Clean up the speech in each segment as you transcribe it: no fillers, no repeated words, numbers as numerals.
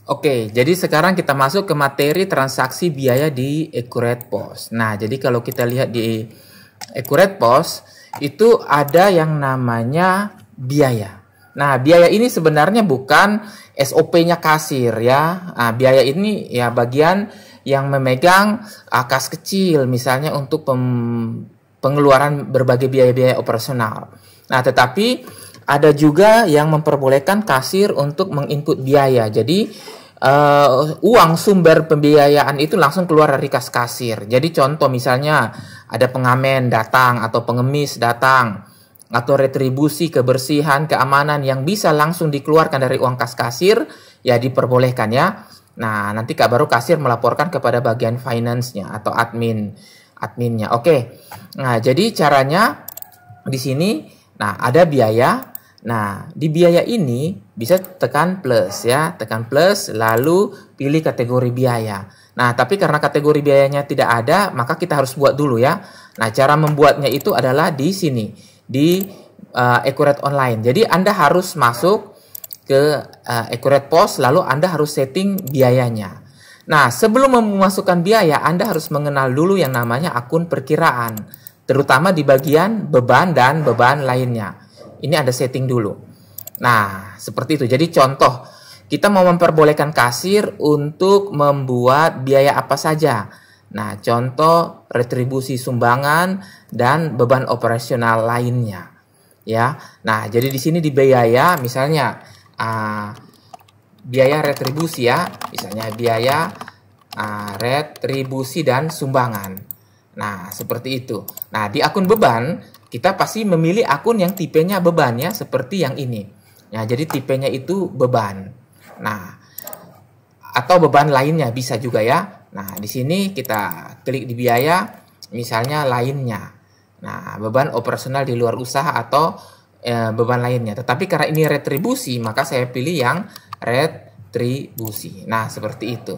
Oke, jadi sekarang kita masuk ke materi transaksi biaya di Accurate POS. Nah, jadi kalau kita lihat di Accurate POS, itu ada yang namanya biaya. Nah, biaya ini sebenarnya bukan SOP-nya kasir ya. Nah, biaya ini ya bagian yang memegang kas kecil, misalnya untuk pengeluaran berbagai biaya-biaya operasional. Nah, tetapi ada juga yang memperbolehkan kasir untuk menginput biaya. Jadi uang sumber pembiayaan itu langsung keluar dari kas kasir. Jadi contoh misalnya ada pengamen datang atau pengemis datang atau retribusi kebersihan, keamanan yang bisa langsung dikeluarkan dari uang kas kasir, ya diperbolehkan ya. Nah, nanti baru kasir melaporkan kepada bagian finance-nya atau adminnya. Oke. Nah, jadi caranya di sini, nah ada biaya. Nah, di biaya ini bisa tekan plus ya, tekan plus lalu pilih kategori biaya. Nah, tapi karena kategori biayanya tidak ada, maka kita harus buat dulu ya. Nah, cara membuatnya itu adalah di sini, di Accurate Online. Jadi Anda harus masuk ke Accurate POS, lalu Anda harus setting biayanya. Nah, sebelum memasukkan biaya, Anda harus mengenal dulu yang namanya akun perkiraan, terutama di bagian beban dan beban lainnya. Ini ada setting dulu. Nah, seperti itu. Jadi contoh, kita mau memperbolehkan kasir untuk membuat biaya apa saja. Nah, contoh retribusi sumbangan dan beban operasional lainnya. Ya. Nah, jadi di sini di biaya misalnya biaya retribusi ya. Misalnya biaya retribusi dan sumbangan. Nah, seperti itu. Nah, di akun beban kita pasti memilih akun yang tipenya beban ya, seperti yang ini. Ya, jadi tipenya itu beban. Nah, atau beban lainnya bisa juga ya. Nah, di sini kita klik di biaya, misalnya lainnya. Nah, beban operasional di luar usaha atau beban lainnya. Tetapi karena ini retribusi, maka saya pilih yang retribusi. Nah, seperti itu.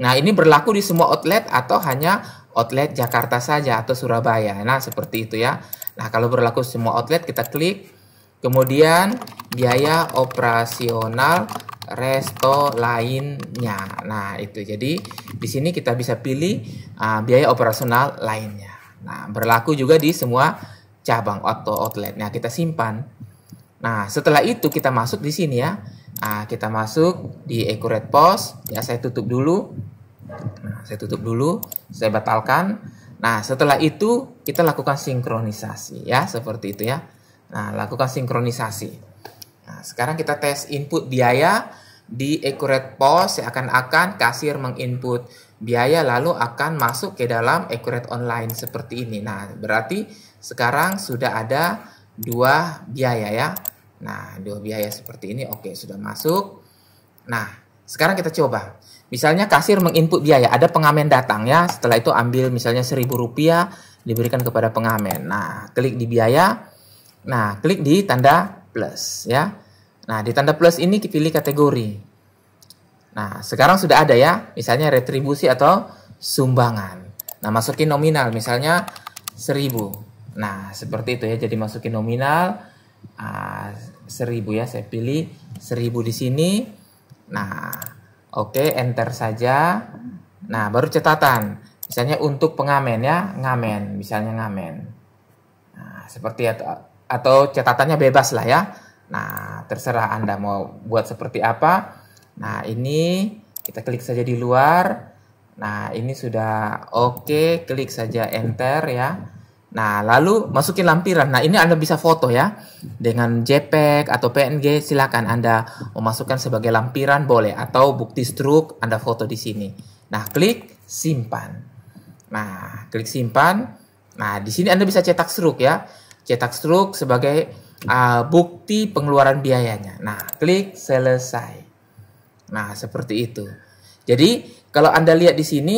Nah, ini berlaku di semua outlet atau hanya outlet Jakarta saja atau Surabaya. Nah, seperti itu ya. Nah, kalau berlaku semua outlet, kita klik. Kemudian, biaya operasional resto lainnya. Nah, itu. Jadi, di sini kita bisa pilih biaya operasional lainnya. Nah, berlaku juga di semua cabang atau outlet. Nah, kita simpan. Nah, setelah itu kita masuk di sini ya. Nah, kita masuk di Accurate POS. Ya, saya tutup dulu. Nah, saya tutup dulu. Saya batalkan. Nah, setelah itu kita lakukan sinkronisasi ya, seperti itu ya. Nah, lakukan sinkronisasi. Nah, sekarang kita tes input biaya di Accurate POS. Seakan-akan kasir menginput biaya lalu akan masuk ke dalam Accurate Online seperti ini. Nah, berarti sekarang sudah ada dua biaya ya. Nah, dua biaya seperti ini. Oke, sudah masuk. Nah, sekarang kita coba. Misalnya kasir menginput biaya, ada pengamen datang ya. Setelah itu ambil misalnya Rp1.000 diberikan kepada pengamen. Nah, klik di biaya. Nah, klik di tanda plus ya. Nah, di tanda plus ini pilih kategori. Nah, sekarang sudah ada ya. Misalnya retribusi atau sumbangan. Nah, masukin nominal misalnya 1.000. Nah, seperti itu ya. Jadi masukin nominal 1.000 ya. Saya pilih 1.000 di sini. Nah, oke, enter saja. Nah, baru catatan. Misalnya untuk pengamen ya, ngamen, misalnya ngamen. Nah, seperti itu. Atau catatannya bebas lah ya. Nah, terserah Anda mau buat seperti apa. Nah, ini kita klik saja di luar. Nah, ini sudah oke, klik saja enter ya. Nah, lalu masukin lampiran. Nah, ini Anda bisa foto ya. Dengan JPEG atau PNG, silakan Anda memasukkan sebagai lampiran boleh. Atau bukti struk, Anda foto di sini. Nah, klik simpan. Nah, klik simpan. Nah, di sini Anda bisa cetak struk ya. Cetak struk sebagai bukti pengeluaran biayanya. Nah, klik selesai. Nah, seperti itu. Jadi, kalau Anda lihat di sini,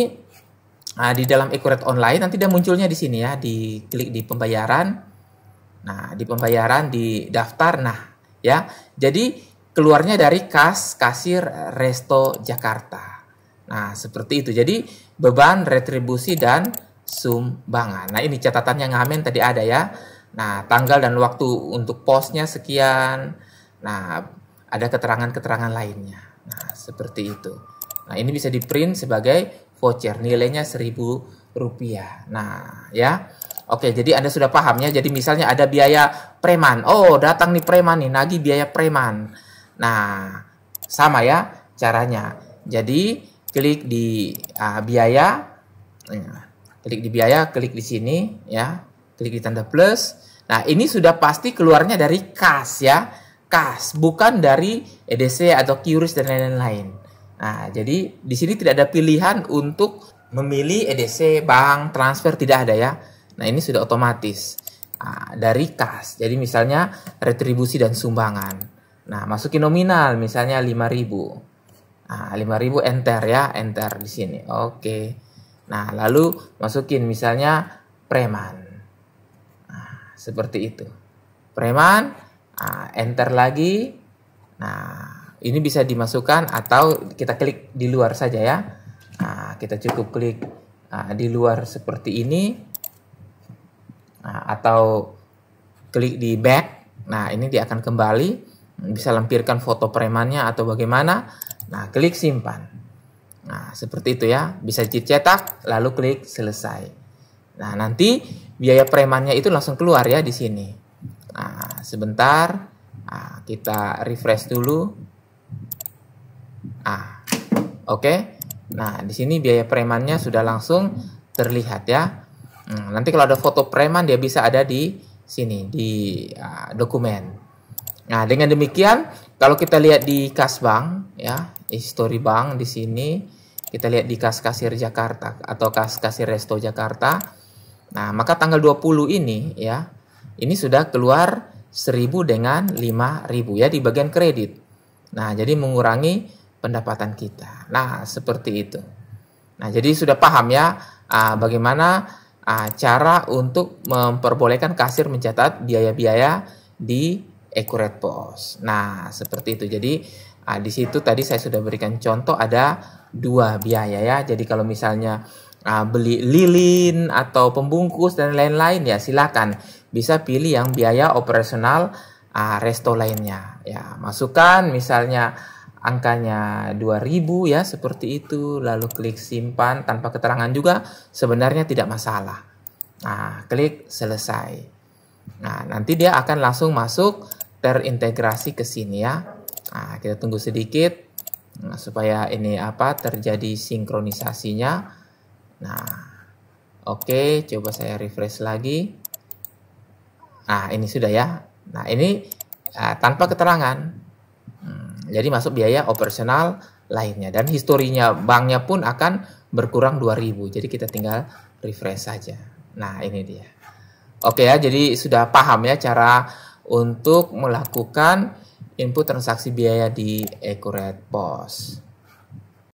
di dalam Accurate Online nanti dia munculnya di sini ya, diklik di pembayaran. Nah, di pembayaran di daftar. Nah, ya. Jadi keluarnya dari kasir Resto Jakarta. Nah, seperti itu. Jadi beban, retribusi dan sumbangan. Nah, ini catatannya ngamen tadi ada ya. Nah, tanggal dan waktu untuk posnya sekian. Nah, ada keterangan-keterangan lainnya. Nah, seperti itu. Nah, ini bisa di print sebagai voucher, nilainya Rp1.000. Nah, ya. Oke, jadi Anda sudah paham ya. Jadi misalnya ada biaya preman. Oh, datang nih preman nih, nagih biaya preman. Nah, sama ya caranya. Jadi klik di biaya, klik di biaya, klik di sini ya, klik di tanda plus. Nah, ini sudah pasti keluarnya dari kas ya, kas, bukan dari EDC atau QRIS dan lain-lain. Nah, jadi di sini tidak ada pilihan untuk memilih EDC, bank, transfer, tidak ada ya. Nah, ini sudah otomatis dari kas. Jadi misalnya retribusi dan sumbangan. Nah, masukin nominal misalnya 5.000. Nah, 5.000 enter ya, enter di sini. Oke. Nah, lalu masukin misalnya preman. Nah, seperti itu. Preman, enter lagi. Nah, ini bisa dimasukkan atau kita klik di luar saja ya. Nah, kita cukup klik di luar seperti ini. Atau klik di back. Nah, ini dia akan kembali, bisa lampirkan foto premannya atau bagaimana. Nah, klik simpan. Nah, seperti itu ya, bisa dicetak lalu klik selesai. Nah, nanti biaya premannya itu langsung keluar ya di sini. Nah, sebentar, kita refresh dulu. Oke. Nah, di sini biaya premannya sudah langsung terlihat ya. Nanti kalau ada foto preman dia bisa ada di sini di dokumen. Nah, dengan demikian kalau kita lihat di kas bank ya, history bank di sini, kita lihat di kas kasir Jakarta atau kas kasir Resto Jakarta. Nah, maka tanggal 20 ini ya, ini sudah keluar 1.000 dengan 5.000 ya di bagian kredit. Nah, jadi mengurangi pendapatan kita. Nah, seperti itu. Nah, jadi sudah paham ya bagaimana cara untuk memperbolehkan kasir mencatat biaya-biaya di Accurate POS. Nah, seperti itu. Jadi di situ tadi saya sudah berikan contoh ada 2 biaya ya. Jadi kalau misalnya beli lilin atau pembungkus dan lain-lain ya silakan bisa pilih yang biaya operasional resto lainnya. Ya, masukkan misalnya angkanya 2.000 ya, seperti itu. Lalu klik simpan tanpa keterangan juga sebenarnya tidak masalah. Nah, klik selesai. Nah, nanti dia akan langsung masuk terintegrasi ke sini ya. Nah, kita tunggu sedikit supaya ini terjadi sinkronisasinya. Nah, oke, coba saya refresh lagi. Nah, ini sudah ya. Nah, ini tanpa keterangan. Jadi masuk biaya operasional lainnya dan historinya banknya pun akan berkurang 2.000. Jadi kita tinggal refresh saja. Nah, ini dia. Oke ya, jadi sudah paham ya cara untuk melakukan input transaksi biaya di Accurate POS.